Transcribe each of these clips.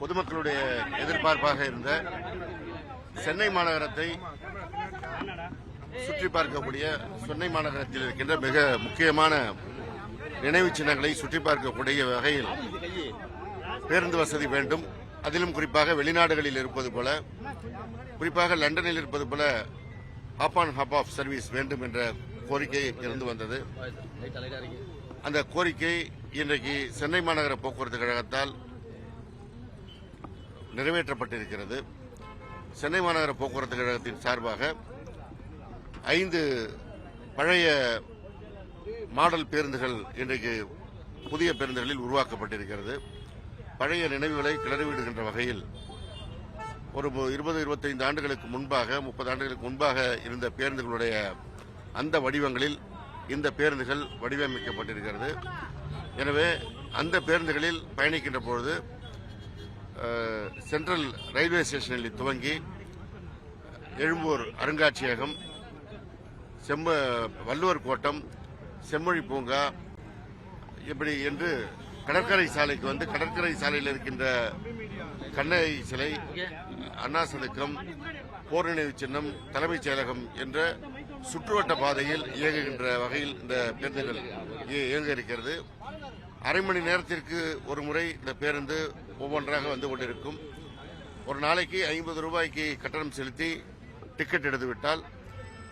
பொதுமக்களுடைய எதிர்பார்ப்பாக இருந்த சென்னை மாநகரத்தை சுற்றி பார்க்கக்கூடிய சென்னை மாநகரத்தில் இருக்கின்ற மிக முக்கியமான நினைவு சின்னங்களை சுற்றி பார்க்கக்கூடிய வகையில் பேருந்து வசதி வேண்டும். அதிலும் குறிப்பாக வெளிநாடுகளில் இருப்பது போல, குறிப்பாக லண்டனில் இருப்பது போல hop on hop off service வேண்டும் என்ற கோரிக்கை இருந்து வந்தது. அந்த கோரிக்கை இன்றைக்கு சென்னை மாநகர போக்குவரத்து கழகத்தால் நிறைவேற்றப்பட்டிருக்கிறது. சென்னை மாநகர போக்குவரத்து கழகத்தின் சார்பாக 5 பழைய மாடல் பேருந்துகள் இன்றைக்கு புதிய பேருந்துகளில் உருவாக்கப்பட்டிருக்கிறது. பழைய நினைவுகளை கிளறிவிடுகின்ற வகையில் ஒரு 20-25 ஆண்டுகளுக்கு முன்பாக 30 ஆண்டுகளுக்கு முன்பாக இருந்த பேருந்துகளுடைய அந்த வடிவங்களில் இந்த பேருந்துகள் வடிவமைக்கப்பட்டிருக்கிறது. எனவே அந்த பேருந்துகளில் பயணிக்கின்ற பொழுது சென்ட்ரல் ரயில்வே ஸ்டேஷனில் துவங்கி எழும்பூர் அருங்காட்சியகம், வள்ளுவர் கோட்டம், செம்மொழி பூங்கா இப்படி என்று கடற்கரை சாலைக்கு வந்து கடற்கரை சாலையில் இருக்கின்ற கண்ணகி சிலை, அண்ணா சதுக்கம், போர் நினைவு சின்னம், தலைமைச் செயலகம் என்ற சுற்றுவட்ட பாதையில் இயங்குகின்ற வகையில் இந்த பேருந்துகள் இயங்க இருக்கிறது. அரை மணி நேரத்திற்கு ஒரு முறை இந்த பேருந்து ஒவ்வொன்றாக வந்து கொண்டிருக்கும். ஒரு நாளைக்கு 50 ரூபாய்க்கு கட்டணம் செலுத்தி டிக்கெட் எடுத்துவிட்டால்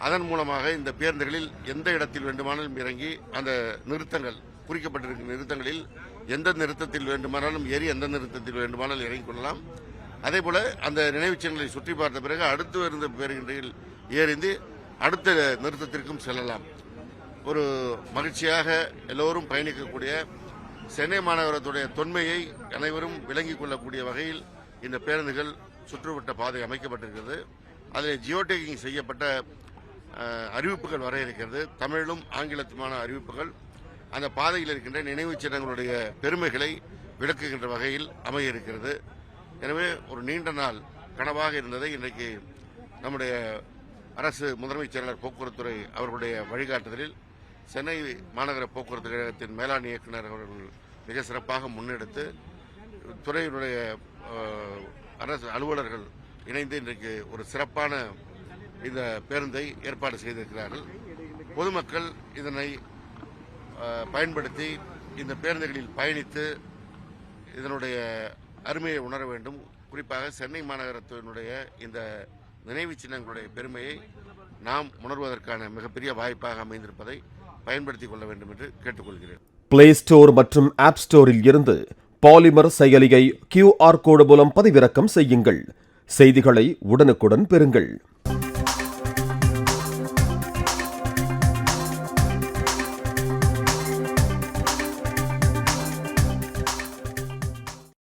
அதன் மூலமாக இந்த பேருந்துகளில் எந்த இடத்தில் வேண்டுமானாலும் இறங்கி அந்த நிறுத்தங்கள் குறிக்கப்பட்டிருக்கும் நிறுத்தங்களில் எந்த நிறுத்தத்தில் வேண்டுமானாலும் ஏறி எந்த நிறுத்தத்தில் வேண்டுமானாலும் இறங்கிக் கொள்ளலாம். அதேபோல அந்த நினைவுச் சின்னங்களை சுற்றி பார்த்த பிறகு அடுத்து இருந்த பேருந்துகளில் ஏறிந்து அடுத்த நிறுத்தத்திற்கும் செல்லலாம். ஒரு மகிழ்ச்சியாக எல்லோரும் பயணிக்கக்கூடிய சென்னை மாநகரத்துடைய தொன்மையை அனைவரும் விளங்கிக் கொள்ளக்கூடிய வகையில் இந்த பேருந்துகள் சுற்றுவட்ட பாதை அமைக்கப்பட்டிருக்கிறது. அதில் ஜியோடேக்கிங் செய்யப்பட்ட அறிவிப்புகள் வர இருக்கிறது. தமிழிலும் ஆங்கிலத்துமான அறிவிப்புகள் அந்த பாதையில் இருக்கின்ற நினைவுச் சின்னங்களுடைய பெருமைகளை விளக்குகின்ற வகையில் அமைய இருக்கிறது. எனவே ஒரு நீண்ட நாள் கனவாக இருந்ததை இன்றைக்கு நம்முடைய அரசு முதன்மைச் செயலாளர் போக்குவரத்துறை அவர்களுடைய வழிகாட்டுதலில் சென்னை மாநகர போக்குவரத்து கழகத்தின் மேலாண் இயக்குநர் அவர்கள் மிக சிறப்பாக முன்னெடுத்து துறையினுடைய அரசு அலுவலர்கள் இணைந்து இன்றைக்கு ஒரு சிறப்பான இந்த பேருந்தை ஏற்பாடு செய்திருக்கிறார்கள். பொதுமக்கள் இதனை பயன்படுத்தி இந்த பேருந்துகளில் பயணித்து இதனுடைய அருமையை உணர வேண்டும். குறிப்பாக சென்னை மாநகரத்தினுடைய இந்த நினைவு சின்னங்களுடைய பெருமையை நாம் உணர்வதற்கான மிகப்பெரிய வாய்ப்பாக அமைந்திருப்பதை பயன்படுத்திக் கொள்ள வேண்டும் என்று கேட்டுக்கொள்கிறேன். பிளே ஸ்டோர் மற்றும் ஆப் ஸ்டோரில் இருந்து பாலிமர் செயலியை QR கோடு மூலம் பதிவிறக்கம் செய்யுங்கள். செய்திகளை உடனுக்குடன் பெறுங்கள்.